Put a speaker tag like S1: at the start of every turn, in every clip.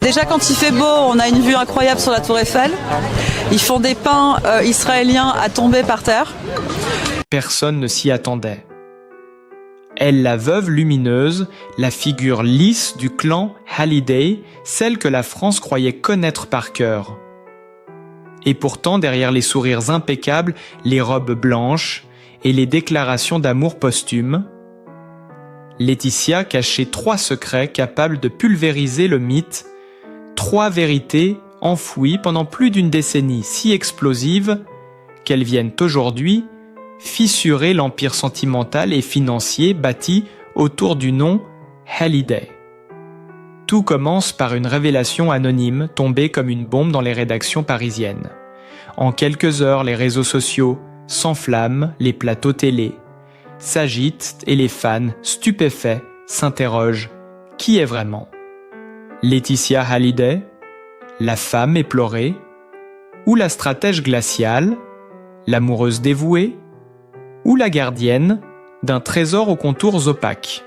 S1: Déjà quand il fait beau, on a une vue incroyable sur la tour Eiffel. Ils font des pains israéliens à tomber par terre.
S2: Personne ne s'y attendait. Elle, la veuve lumineuse, la figure lisse du clan Hallyday, celle que la France croyait connaître par cœur. Et pourtant, derrière les sourires impeccables, les robes blanches et les déclarations d'amour posthumes, Laetitia cachait 3 secrets capables de pulvériser le mythe, 3 vérités enfouies pendant plus d'une décennie si explosives qu'elles viennent aujourd'hui fissurer l'empire sentimental et financier bâti autour du nom Hallyday. Tout commence par une révélation anonyme tombée comme une bombe dans les rédactions parisiennes. En quelques heures, les réseaux sociaux s'enflamment, les plateaux télé s'agitent et les fans, stupéfaits, s'interrogent. Qui est vraiment Laetitia Hallyday, la femme éplorée, ou la stratège glaciale, l'amoureuse dévouée, ou la gardienne d'un trésor aux contours opaques.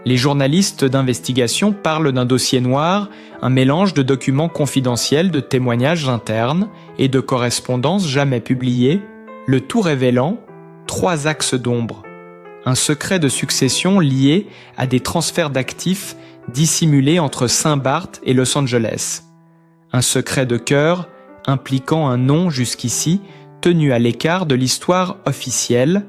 S2: Les journalistes d'investigation parlent d'un dossier noir, un mélange de documents confidentiels, de témoignages internes et de correspondances jamais publiées, le tout révélant 3 axes d'ombre. Un secret de succession lié à des transferts d'actifs dissimulés entre Saint-Barth et Los Angeles. Un secret de cœur impliquant un nom jusqu'ici tenu à l'écart de l'histoire officielle,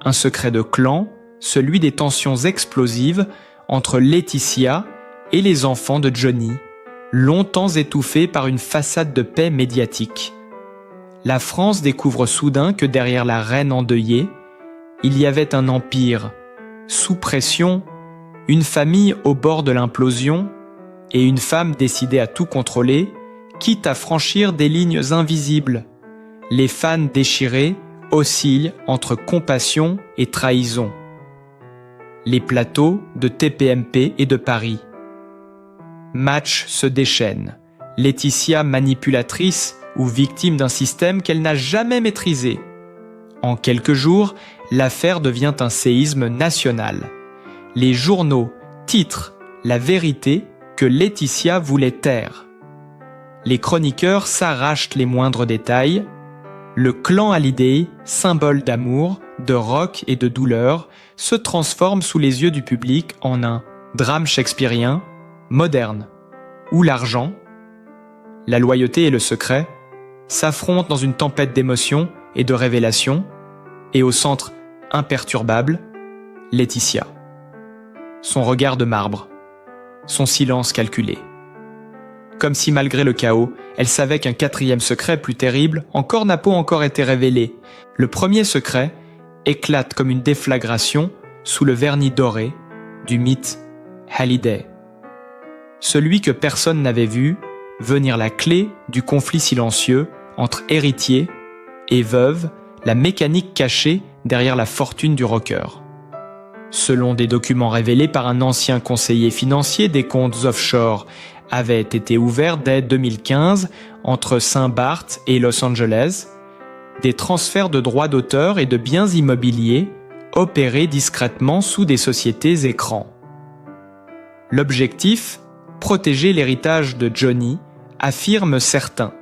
S2: un secret de clan, celui des tensions explosives entre Laetitia et les enfants de Johnny, longtemps étouffés par une façade de paix médiatique. La France découvre soudain que derrière la reine endeuillée, il y avait un empire, sous pression, une famille au bord de l'implosion et une femme décidée à tout contrôler, quitte à franchir des lignes invisibles. Les fans déchirés oscillent entre compassion et trahison. Les plateaux de TPMP et de Paris. Match se déchaîne. Laetitia manipulatrice ou victime d'un système qu'elle n'a jamais maîtrisé. En quelques jours, l'affaire devient un séisme national. Les journaux titrent la vérité que Laetitia voulait taire. Les chroniqueurs s'arrachent les moindres détails. Le clan Hallyday, symbole d'amour, de rock et de douleur, se transforme sous les yeux du public en un drame shakespearien, moderne, où l'argent, la loyauté et le secret s'affrontent dans une tempête d'émotions et de révélations, et au centre imperturbable, Laetitia. Son regard de marbre, son silence calculé. Comme si malgré le chaos, elle savait qu'un 4e secret plus terrible encore n'a pas encore été révélé. Le premier secret éclate comme une déflagration sous le vernis doré du mythe Hallyday. Celui que personne n'avait vu venir la clé du conflit silencieux entre héritiers et veuve, la mécanique cachée derrière la fortune du rocker. Selon des documents révélés par un ancien conseiller financier, des comptes offshore avaient été ouverts dès 2015 entre Saint-Barth et Los Angeles, des transferts de droits d'auteur et de biens immobiliers opérés discrètement sous des sociétés écrans. L'objectif, protéger l'héritage de Johnny, affirment certains.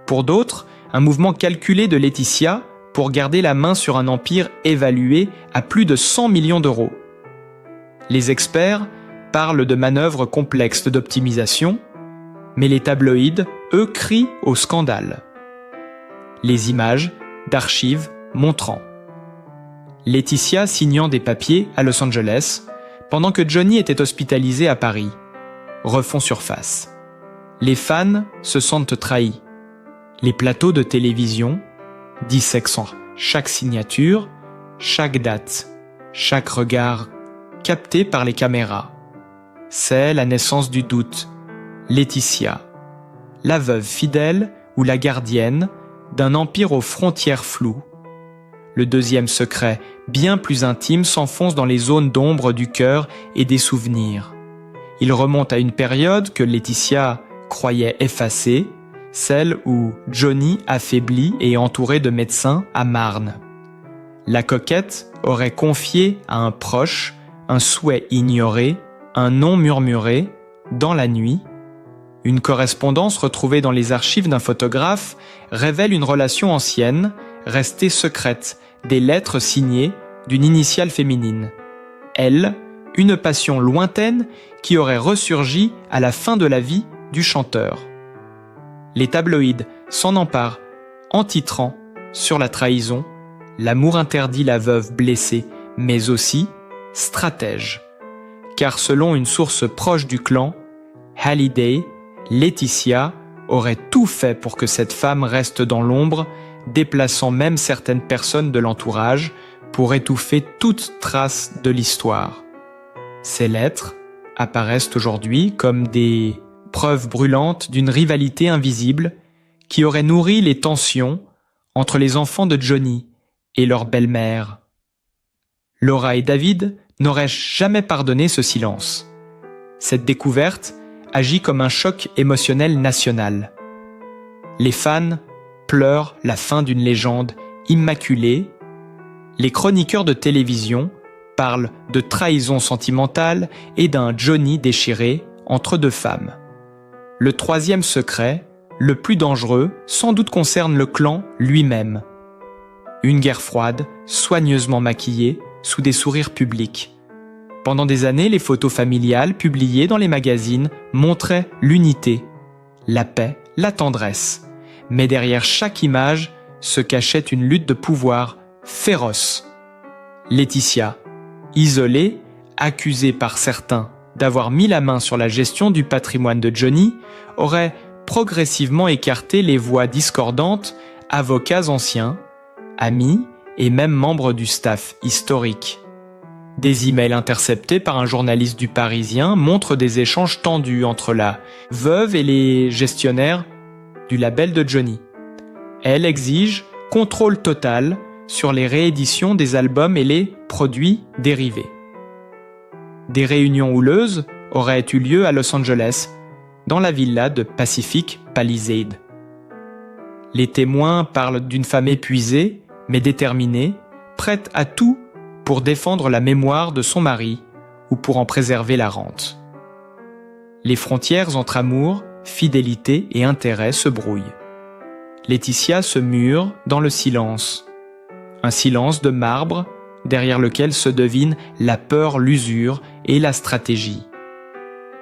S2: Pour d'autres, un mouvement calculé de Laetitia pour garder la main sur un empire évalué à plus de 100 millions d'euros. Les experts parlent de manœuvres complexes d'optimisation, mais les tabloïds, eux, crient au scandale. Les images d'archives montrant Laetitia signant des papiers à Los Angeles pendant que Johnny était hospitalisé à Paris refont surface. Les fans se sentent trahis. Les plateaux de télévision dissexant chaque signature, chaque date, chaque regard capté par les caméras. C'est la naissance du doute. Laetitia, la veuve fidèle ou la gardienne d'un empire aux frontières floues. Le deuxième secret, bien plus intime, s'enfonce dans les zones d'ombre du cœur et des souvenirs. Il remonte à une période que Laetitia croyait effacée, celle où Johnny, affaibli et entouré de médecins, à Marne. La coquette aurait confié à un proche un souhait ignoré, un nom murmuré, dans la nuit, Une correspondance retrouvée dans les archives d'un photographe révèle une relation ancienne, restée secrète, des lettres signées d'une initiale féminine. Elle, une passion lointaine qui aurait ressurgi à la fin de la vie du chanteur. Les tabloïds s'en emparent en titrant sur la trahison, l'amour interdit la veuve blessée, mais aussi stratège. Car selon une source proche du clan, Hallyday, Laetitia aurait tout fait pour que cette femme reste dans l'ombre, déplaçant même certaines personnes de l'entourage pour étouffer toute trace de l'histoire. Ces lettres apparaissent aujourd'hui comme des preuves brûlantes d'une rivalité invisible qui aurait nourri les tensions entre les enfants de Johnny et leur belle-mère. Laura et David n'auraient jamais pardonné ce silence. Cette découverte agit comme un choc émotionnel national. Les fans pleurent la fin d'une légende immaculée. Les chroniqueurs de télévision parlent de trahison sentimentale et d'un Johnny déchiré entre deux femmes. Le troisième secret, le plus dangereux, sans doute concerne le clan lui-même. Une guerre froide, soigneusement maquillée, sous des sourires publics. Pendant des années, les photos familiales publiées dans les magazines montraient l'unité, la paix, la tendresse. Mais derrière chaque image se cachait une lutte de pouvoir féroce. Laetitia, isolée, accusée par certains d'avoir mis la main sur la gestion du patrimoine de Johnny, aurait progressivement écarté les voix discordantes, avocats anciens, amis et même membres du staff historique. Des emails interceptés par un journaliste du Parisien montrent des échanges tendus entre la veuve et les gestionnaires du label de Johnny. Elle exige contrôle total sur les rééditions des albums et les produits dérivés. Des réunions houleuses auraient eu lieu à Los Angeles, dans la villa de Pacific Palisades. Les témoins parlent d'une femme épuisée, mais déterminée, prête à tout pour défendre la mémoire de son mari ou pour en préserver la rente. Les frontières entre amour, fidélité et intérêt se brouillent. Laetitia se mure dans le silence. Un silence de marbre derrière lequel se devine la peur, l'usure et la stratégie.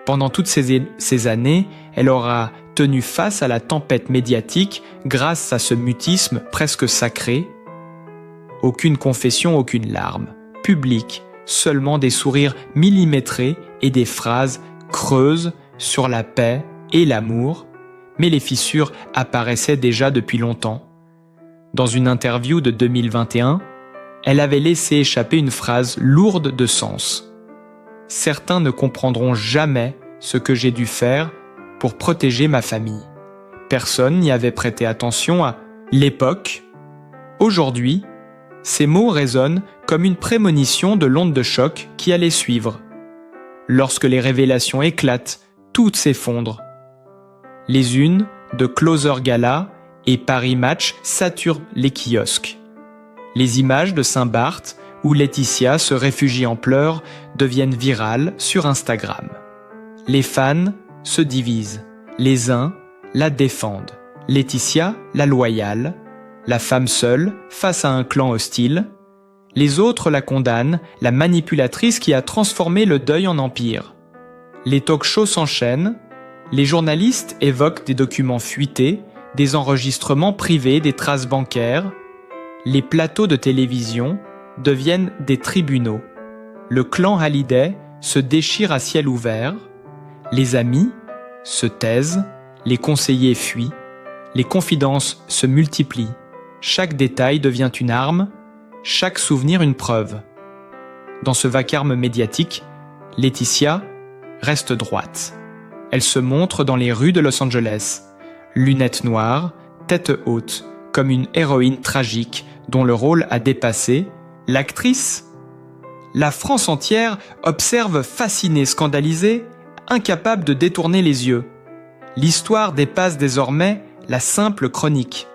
S2: Pendant toutes ces années, elle aura tenu face à la tempête médiatique grâce à ce mutisme presque sacré. Aucune confession, aucune larme. Public, seulement des sourires millimétrés et des phrases creuses sur la paix et l'amour, mais les fissures apparaissaient déjà depuis longtemps. Dans une interview de 2021, elle avait laissé échapper une phrase lourde de sens. « Certains ne comprendront jamais ce que j'ai dû faire pour protéger ma famille. » Personne n'y avait prêté attention à l'époque. Aujourd'hui, ces mots résonnent comme une prémonition de l'onde de choc qui allait suivre. Lorsque les révélations éclatent, tout s'effondre. Les unes de Closer Gala et Paris Match saturent les kiosques. Les images de Saint-Barth, où Laetitia se réfugie en pleurs, deviennent virales sur Instagram. Les fans se divisent. Les uns la défendent. Laetitia, la loyale, la femme seule face à un clan hostile. Les autres la condamnent, la manipulatrice qui a transformé le deuil en empire. Les talk-shows s'enchaînent. Les journalistes évoquent des documents fuités, des enregistrements privés, des traces bancaires. Les plateaux de télévision deviennent des tribunaux. Le clan Hallyday se déchire à ciel ouvert. Les amis se taisent, les conseillers fuient. Les confidences se multiplient. Chaque détail devient une arme, chaque souvenir une preuve. Dans ce vacarme médiatique, Laetitia reste droite. Elle se montre dans les rues de Los Angeles, lunettes noires, tête haute, comme une héroïne tragique dont le rôle a dépassé l'actrice. La France entière observe fascinée, scandalisée, incapable de détourner les yeux. L'histoire dépasse désormais la simple chronique.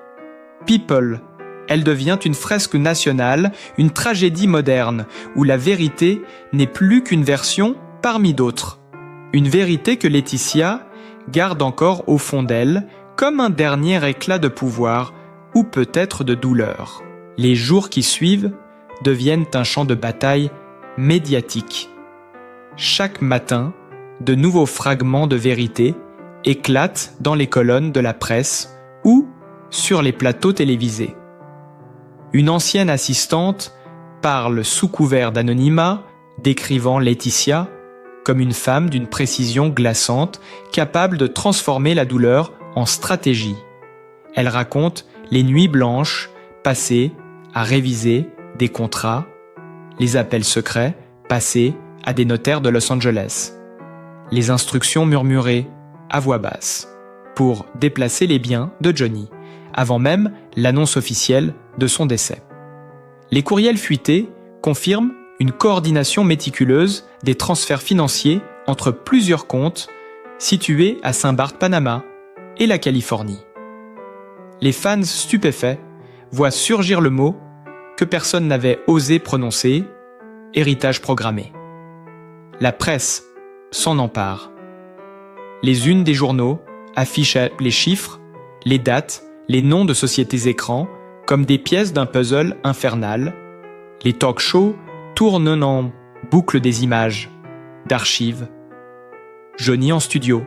S2: People, elle devient une fresque nationale, une tragédie moderne, où la vérité n'est plus qu'une version parmi d'autres. Une vérité que Laetitia garde encore au fond d'elle comme un dernier éclat de pouvoir ou peut-être de douleur. Les jours qui suivent deviennent un champ de bataille médiatique. Chaque matin, de nouveaux fragments de vérité éclatent dans les colonnes de la presse ou sur les plateaux télévisés. Une ancienne assistante parle sous couvert d'anonymat, décrivant Laetitia comme une femme d'une précision glaçante, capable de transformer la douleur en stratégie. Elle raconte les nuits blanches passées à réviser des contrats, les appels secrets passés à des notaires de Los Angeles, les instructions murmurées à voix basse pour déplacer les biens de Johnny, avant même l'annonce officielle de son décès. Les courriels fuités confirment une coordination méticuleuse des transferts financiers entre plusieurs comptes situés à Saint-Barth, Panama et la Californie. Les fans stupéfaits voient surgir le mot que personne n'avait osé prononcer, héritage programmé. La presse s'en empare. Les unes des journaux affichent les chiffres, les dates, les noms de sociétés écrans comme des pièces d'un puzzle infernal. Les talk-shows tournent en boucle des images, d'archives. Johnny en studio.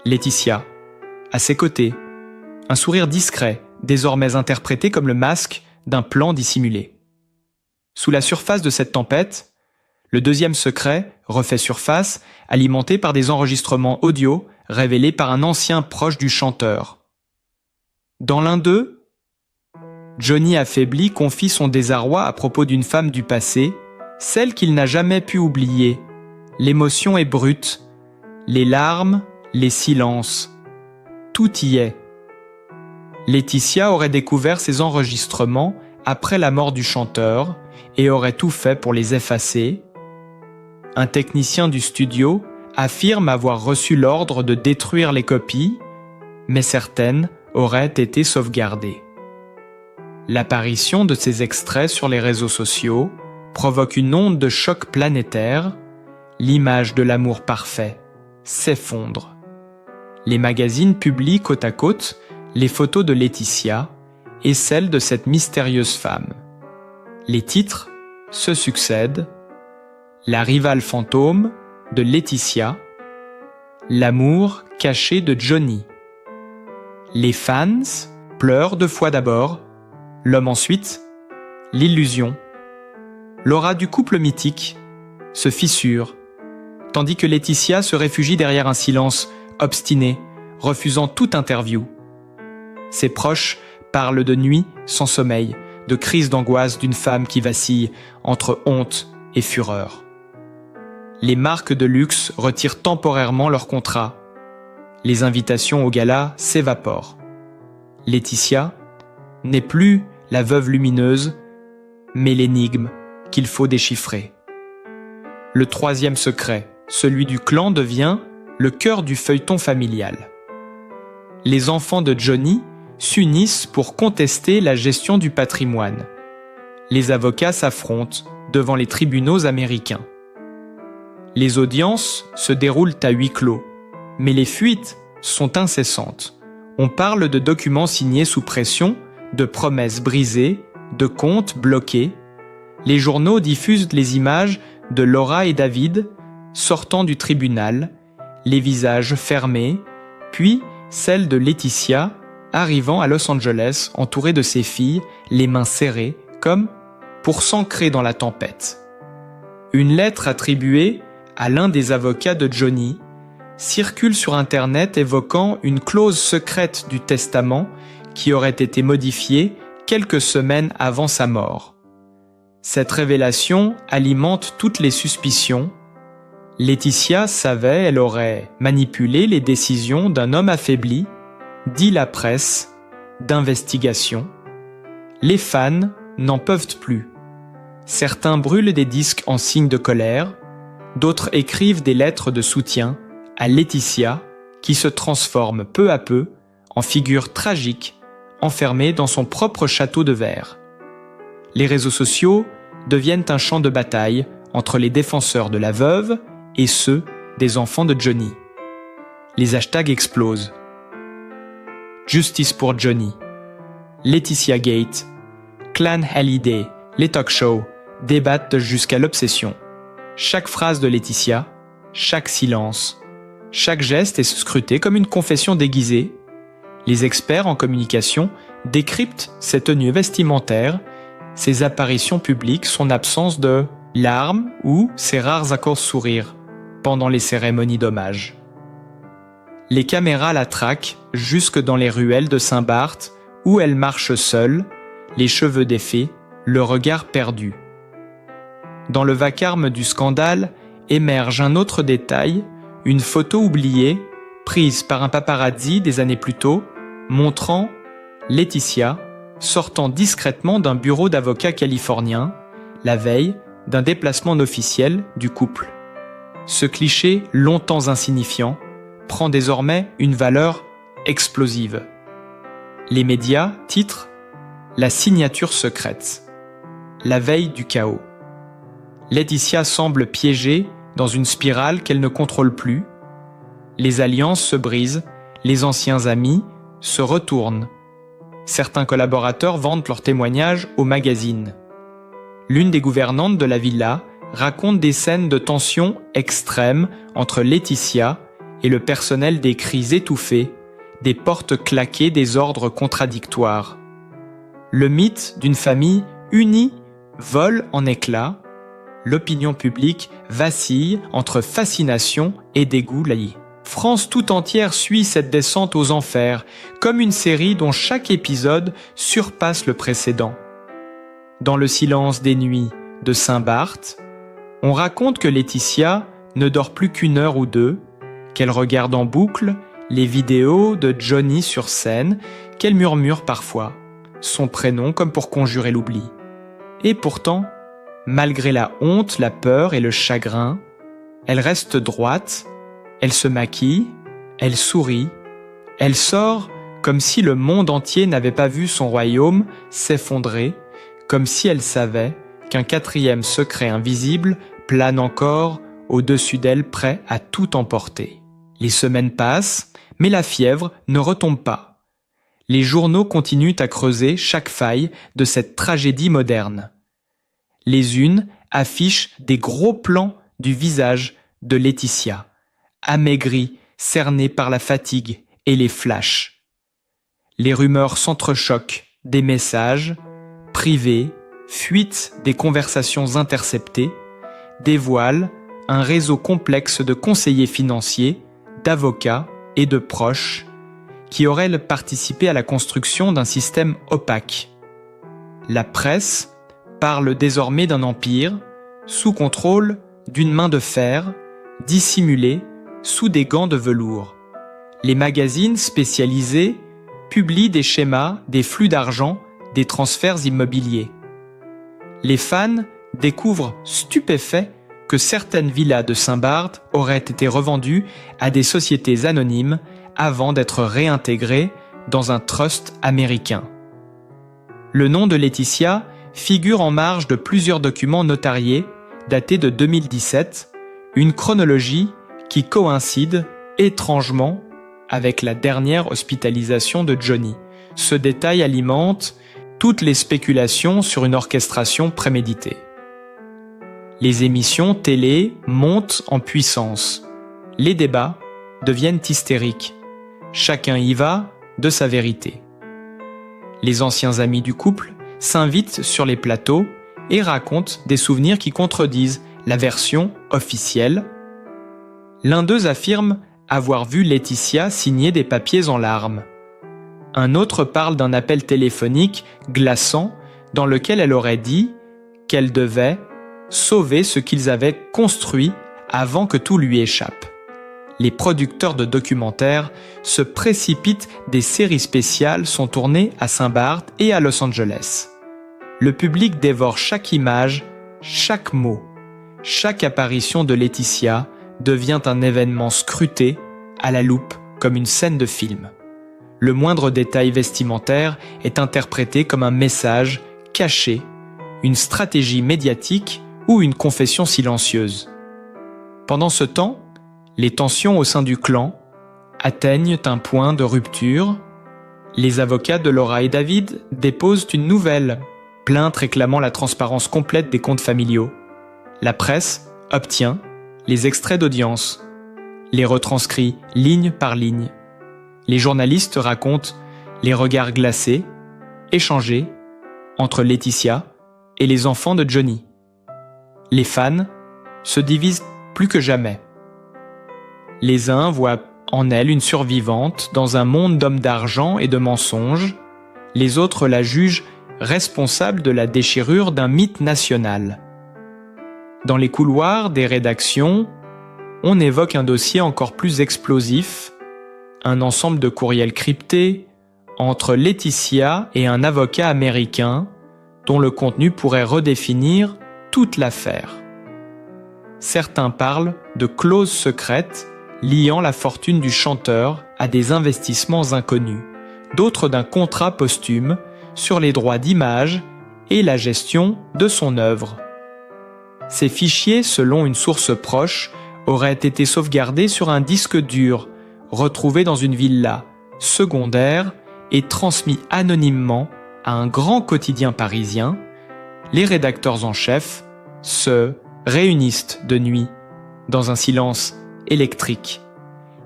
S2: Laetitia, à ses côtés. Un sourire discret, désormais interprété comme le masque d'un plan dissimulé. Sous la surface de cette tempête, le deuxième secret refait surface, alimenté par des enregistrements audio révélés par un ancien proche du chanteur. Dans l'un d'eux, Johnny affaibli confie son désarroi à propos d'une femme du passé, celle qu'il n'a jamais pu oublier. L'émotion est brute, les larmes, les silences, tout y est. Laetitia aurait découvert ces enregistrements après la mort du chanteur et aurait tout fait pour les effacer. Un technicien du studio affirme avoir reçu l'ordre de détruire les copies, mais certaines auraient été sauvegardées. L'apparition de ces extraits sur les réseaux sociaux provoque une onde de choc planétaire. L'image de l'amour parfait s'effondre. Les magazines publient côte à côte les photos de Laetitia et celles de cette mystérieuse femme. Les titres se succèdent. La rivale fantôme de Laetitia, l'amour caché de Johnny. Les fans pleurent 2 fois d'abord, l'homme ensuite, l'illusion. L'aura du couple mythique se fissure, tandis que Laetitia se réfugie derrière un silence obstiné, refusant toute interview. Ses proches parlent de nuits sans sommeil, de crises d'angoisse d'une femme qui vacille entre honte et fureur. Les marques de luxe retirent temporairement leur contrat. Les invitations au gala s'évaporent. Laetitia n'est plus la veuve lumineuse, mais l'énigme qu'il faut déchiffrer. Le troisième secret, celui du clan, devient le cœur du feuilleton familial. Les enfants de Johnny s'unissent pour contester la gestion du patrimoine. Les avocats s'affrontent devant les tribunaux américains. Les audiences se déroulent à huis clos, mais les fuites sont incessantes. On parle de documents signés sous pression, de promesses brisées, de comptes bloqués. Les journaux diffusent les images de Laura et David sortant du tribunal, les visages fermés, puis celle de Laetitia arrivant à Los Angeles entourée de ses filles, les mains serrées, comme pour s'ancrer dans la tempête. Une lettre attribuée à l'un des avocats de Johnny circule sur Internet évoquant une clause secrète du testament qui aurait été modifiée quelques semaines avant sa mort. Cette révélation alimente toutes les suspicions. Laetitia savait, elle aurait manipulé les décisions d'un homme affaibli, dit la presse, d'investigation. Les fans n'en peuvent plus. Certains brûlent des disques en signe de colère, d'autres écrivent des lettres de soutien à Laetitia, qui se transforme peu à peu en figure tragique, enfermée dans son propre château de verre. Les réseaux sociaux deviennent un champ de bataille entre les défenseurs de la veuve et ceux des enfants de Johnny. Les hashtags explosent. Justice pour Johnny, Laetitia Gate, Clan Hallyday, les talk shows débattent jusqu'à l'obsession. Chaque phrase de Laetitia, chaque silence, chaque geste est scruté comme une confession déguisée. Les experts en communication décryptent ses tenues vestimentaires, ses apparitions publiques, son absence de larmes ou ses rares accords sourires pendant les cérémonies d'hommage. Les caméras la traquent jusque dans les ruelles de Saint-Barth où elle marche seule, les cheveux défaits, le regard perdu. Dans le vacarme du scandale émerge un autre détail, une photo oubliée, prise par un paparazzi des années plus tôt, montrant Laetitia sortant discrètement d'un bureau d'avocat californien, la veille d'un déplacement officiel du couple. Ce cliché, longtemps insignifiant, prend désormais une valeur explosive. Les médias titrent « La signature secrète », la veille du chaos. Laetitia semble piégée dans une spirale qu'elle ne contrôle plus. Les alliances se brisent, les anciens amis se retournent. Certains collaborateurs vendent leurs témoignages au magazine. L'une des gouvernantes de la villa raconte des scènes de tension extrêmes entre Laetitia et le personnel, des cris étouffés, des portes claquées, des ordres contradictoires. Le mythe d'une famille unie vole en éclats. L'opinion publique vacille entre fascination et dégoût laïque. France tout entière suit cette descente aux enfers, comme une série dont chaque épisode surpasse le précédent. Dans le silence des nuits de Saint-Barth, on raconte que Laetitia ne dort plus qu'une heure ou deux, qu'elle regarde en boucle les vidéos de Johnny sur scène, qu'elle murmure parfois son prénom comme pour conjurer l'oubli. Et pourtant, malgré la honte, la peur et le chagrin, elle reste droite, elle se maquille, elle sourit, elle sort comme si le monde entier n'avait pas vu son royaume s'effondrer, comme si elle savait qu'un quatrième secret invisible plane encore au-dessus d'elle, prêt à tout emporter. Les semaines passent, mais la fièvre ne retombe pas. Les journaux continuent à creuser chaque faille de cette tragédie moderne. Les unes affichent des gros plans du visage de Laetitia, amaigrie, cernée par la fatigue et les flashs. Les rumeurs s'entrechoquent, des messages privés, fuites des conversations interceptées, dévoilent un réseau complexe de conseillers financiers, d'avocats et de proches qui auraient participé à la construction d'un système opaque. La presse parle désormais d'un empire sous contrôle d'une main de fer, dissimulée sous des gants de velours. Les magazines spécialisés publient des schémas, des flux d'argent, des transferts immobiliers. Les fans découvrent stupéfaits que certaines villas de Saint-Barth auraient été revendues à des sociétés anonymes avant d'être réintégrées dans un trust américain. Le nom de Laetitia figure en marge de plusieurs documents notariés datés de 2017, une chronologie qui coïncide étrangement avec la dernière hospitalisation de Johnny. Ce détail alimente toutes les spéculations sur une orchestration préméditée. Les émissions télé montent en puissance. Les débats deviennent hystériques. Chacun y va de sa vérité. Les anciens amis du couple s'invitent sur les plateaux et racontent des souvenirs qui contredisent la version officielle. L'un d'eux affirme avoir vu Laetitia signer des papiers en larmes. Un autre parle d'un appel téléphonique glaçant dans lequel elle aurait dit qu'elle devait sauver ce qu'ils avaient construit avant que tout lui échappe. Les producteurs de documentaires se précipitent, des séries spéciales sont tournées à Saint-Barth et à Los Angeles. Le public dévore chaque image, chaque mot. Chaque apparition de Laetitia devient un événement scruté à la loupe comme une scène de film. Le moindre détail vestimentaire est interprété comme un message caché, une stratégie médiatique ou une confession silencieuse. Pendant ce temps, les tensions au sein du clan atteignent un point de rupture. Les avocats de Laura et David déposent une nouvelle plainte réclamant la transparence complète des comptes familiaux. La presse obtient les extraits d'audience, les retranscrit ligne par ligne. Les journalistes racontent les regards glacés, échangés entre Laetitia et les enfants de Johnny. Les fans se divisent plus que jamais. Les uns voient en elle une survivante dans un monde d'hommes d'argent et de mensonges. Les autres la jugent responsable de la déchirure d'un mythe national. Dans les couloirs des rédactions, on évoque un dossier encore plus explosif, un ensemble de courriels cryptés entre Laetitia et un avocat américain dont le contenu pourrait redéfinir toute l'affaire. Certains parlent de clauses secrètes liant la fortune du chanteur à des investissements inconnus, d'autres d'un contrat posthume sur les droits d'image et la gestion de son œuvre. Ces fichiers, selon une source proche, auraient été sauvegardés sur un disque dur, retrouvé dans une villa secondaire et transmis anonymement à un grand quotidien parisien. Les rédacteurs en chef se réunissent de nuit, dans un silence électrique.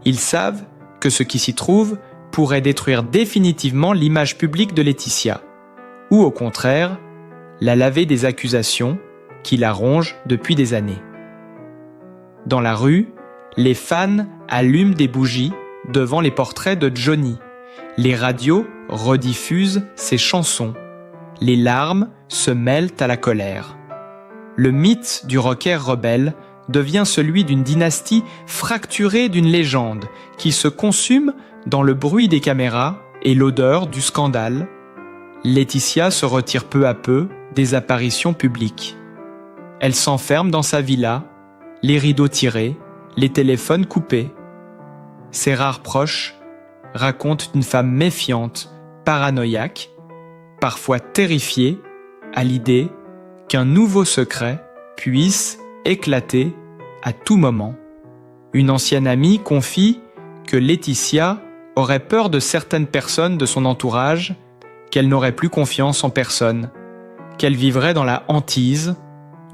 S2: Ils savent que ce qui s'y trouve pourrait détruire définitivement l'image publique de Laetitia, ou au contraire, la laver des accusations qui la rongent depuis des années. Dans la rue, les fans allument des bougies devant les portraits de Johnny. Les radios rediffusent ses chansons. Les larmes se mêlent à la colère. Le mythe du rocker rebelle devient celui d'une dynastie fracturée d'une légende qui se consume dans le bruit des caméras et l'odeur du scandale. Laetitia se retire peu à peu des apparitions publiques. Elle s'enferme dans sa villa, les rideaux tirés, les téléphones coupés. Ses rares proches racontent une femme méfiante, paranoïaque, parfois terrifiée à l'idée qu'un nouveau secret puisse éclater à tout moment. Une ancienne amie confie que Laetitia aurait peur de certaines personnes de son entourage, qu'elle n'aurait plus confiance en personne, qu'elle vivrait dans la hantise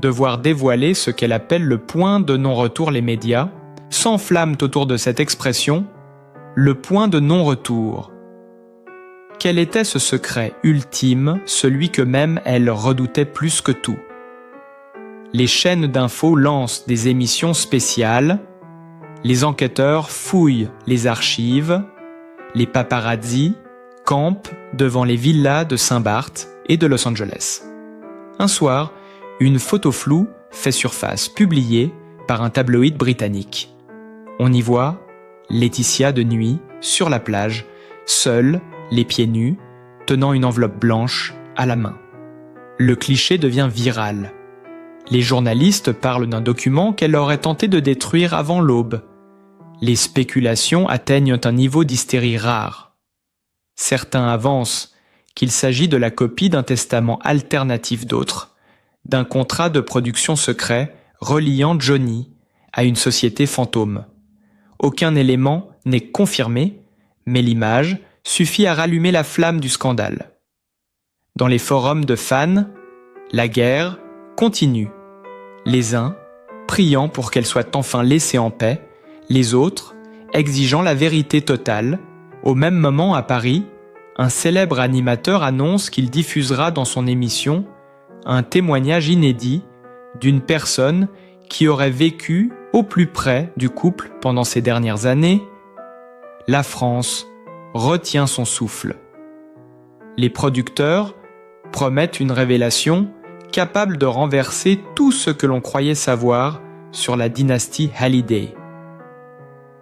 S2: de voir dévoiler ce qu'elle appelle le point de non-retour. Les médias s'enflamment autour de cette expression, le point de non-retour. Quel était ce secret ultime, celui que même elle redoutait plus que tout? Les chaînes d'infos lancent des émissions spéciales, les enquêteurs fouillent les archives, les paparazzis campent devant les villas de Saint-Barth et de Los Angeles. Un soir, une photo floue fait surface, publiée par un tabloïd britannique. On y voit Laetitia de nuit, sur la plage, seule, les pieds nus, tenant une enveloppe blanche à la main. Le cliché devient viral. Les journalistes parlent d'un document qu'elle aurait tenté de détruire avant l'aube. Les spéculations atteignent un niveau d'hystérie rare. Certains avancent qu'il s'agit de la copie d'un testament alternatif d'autres, d'un contrat de production secret reliant Johnny à une société fantôme. Aucun élément n'est confirmé, mais l'image suffit à rallumer la flamme du scandale. Dans les forums de fans, la guerre continue. Les uns priant pour qu'elle soit enfin laissée en paix, les autres exigeant la vérité totale. Au même moment, à Paris, un célèbre animateur annonce qu'il diffusera dans son émission un témoignage inédit d'une personne qui aurait vécu au plus près du couple pendant ces dernières années. La France retient son souffle. Les producteurs promettent une révélation capable de renverser tout ce que l'on croyait savoir sur la dynastie Hallyday.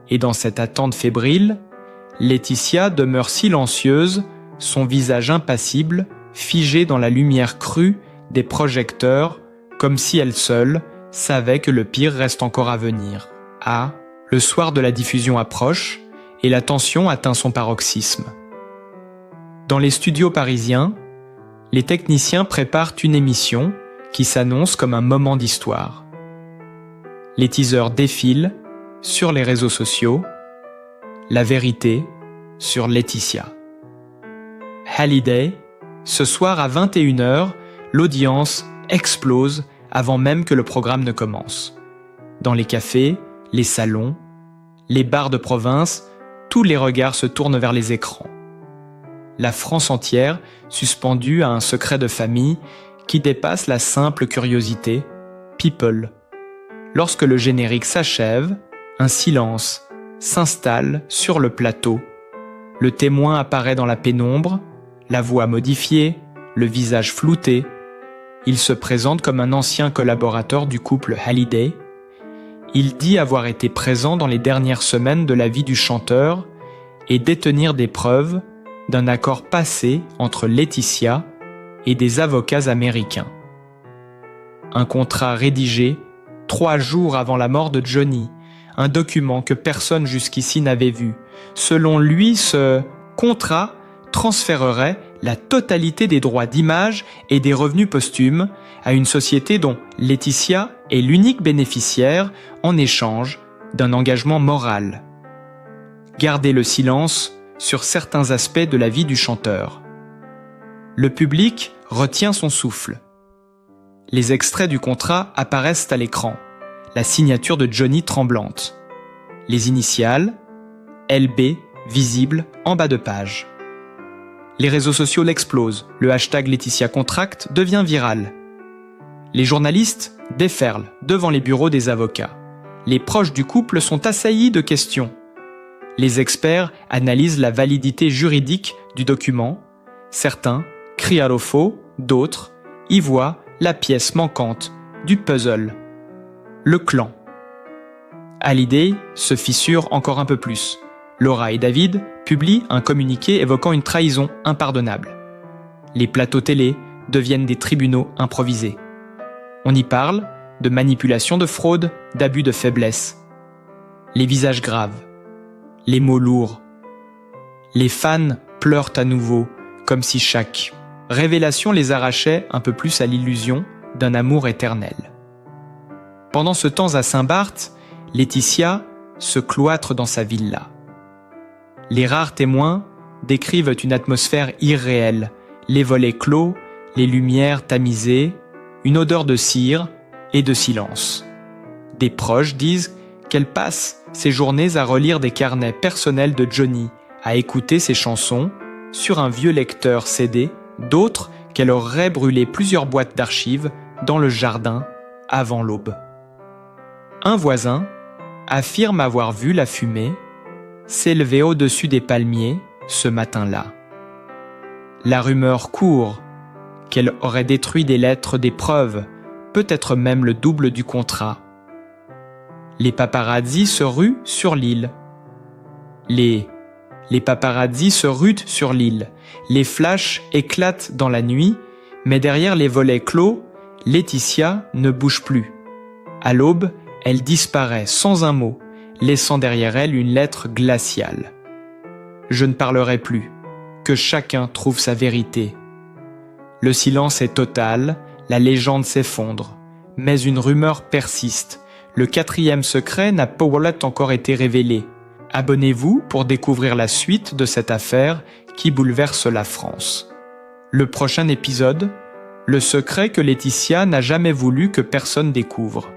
S2: Et dans cette attente fébrile, Laetitia demeure silencieuse, son visage impassible, figé dans la lumière crue des projecteurs, comme si elle seule savait que le pire reste encore à venir. Le soir de la diffusion approche et la tension atteint son paroxysme. Dans les studios parisiens, les techniciens préparent une émission qui s'annonce comme un moment d'histoire. Les teasers défilent sur les réseaux sociaux. La vérité sur Laetitia. Hallyday, ce soir à 21h, l'audience explose avant même que le programme ne commence. Dans les cafés, les salons, les bars de province, tous les regards se tournent vers les écrans. La France entière, suspendue à un secret de famille qui dépasse la simple curiosité, people. Lorsque le générique s'achève, un silence s'installe sur le plateau. Le témoin apparaît dans la pénombre, la voix modifiée, le visage flouté. Il se présente comme un ancien collaborateur du couple Hallyday. Il dit avoir été présent dans les dernières semaines de la vie du chanteur et détenir des preuves d'un accord passé entre Laetitia et des avocats américains. Un contrat rédigé 3 jours avant la mort de Johnny, un document que personne jusqu'ici n'avait vu. Selon lui, ce contrat transférerait la totalité des droits d'image et des revenus posthumes à une société dont Laetitia est l'unique bénéficiaire en échange d'un engagement moral. Garder le silence sur certains aspects de la vie du chanteur. Le public retient son souffle. Les extraits du contrat apparaissent à l'écran. La signature de Johnny tremblante. Les initiales, LB, visibles en bas de page. Les réseaux sociaux l'explosent. Le hashtag Laetitia Contract devient viral. Les journalistes déferlent devant les bureaux des avocats. Les proches du couple sont assaillis de questions. Les experts analysent la validité juridique du document. Certains crient à l'eau faux, d'autres y voient la pièce manquante du puzzle. Le clan. Hallyday se fissure encore un peu plus. Laura et David publient un communiqué évoquant une trahison impardonnable. Les plateaux télé deviennent des tribunaux improvisés. On y parle de manipulation de fraude, d'abus de faiblesse. Les visages graves. Les mots lourds. Les fans pleurent à nouveau, comme si chaque révélation les arrachait un peu plus à l'illusion d'un amour éternel. Pendant ce temps à Saint-Barth, Laetitia se cloître dans sa villa. Les rares témoins décrivent une atmosphère irréelle, les volets clos, les lumières tamisées, une odeur de cire et de silence. Des proches disent qu'elle passe ses journées à relire des carnets personnels de Johnny, à écouter ses chansons sur un vieux lecteur CD, d'autres qu'elle aurait brûlé plusieurs boîtes d'archives dans le jardin avant l'aube. Un voisin affirme avoir vu la fumée s'élever au-dessus des palmiers ce matin-là. La rumeur court qu'elle aurait détruit des lettres, des preuves, peut-être même le double du contrat. Les paparazzis se ruent sur l'île. Les paparazzis se ruent sur l'île. Les flashs éclatent dans la nuit, mais derrière les volets clos, Laetitia ne bouge plus. À l'aube, elle disparaît sans un mot, laissant derrière elle une lettre glaciale. Je ne parlerai plus, que chacun trouve sa vérité. Le silence est total, la légende s'effondre, mais une rumeur persiste. Le 4e secret n'a pas encore été révélé. Abonnez-vous pour découvrir la suite de cette affaire qui bouleverse la France. Le prochain épisode, le secret que Laetitia n'a jamais voulu que personne découvre.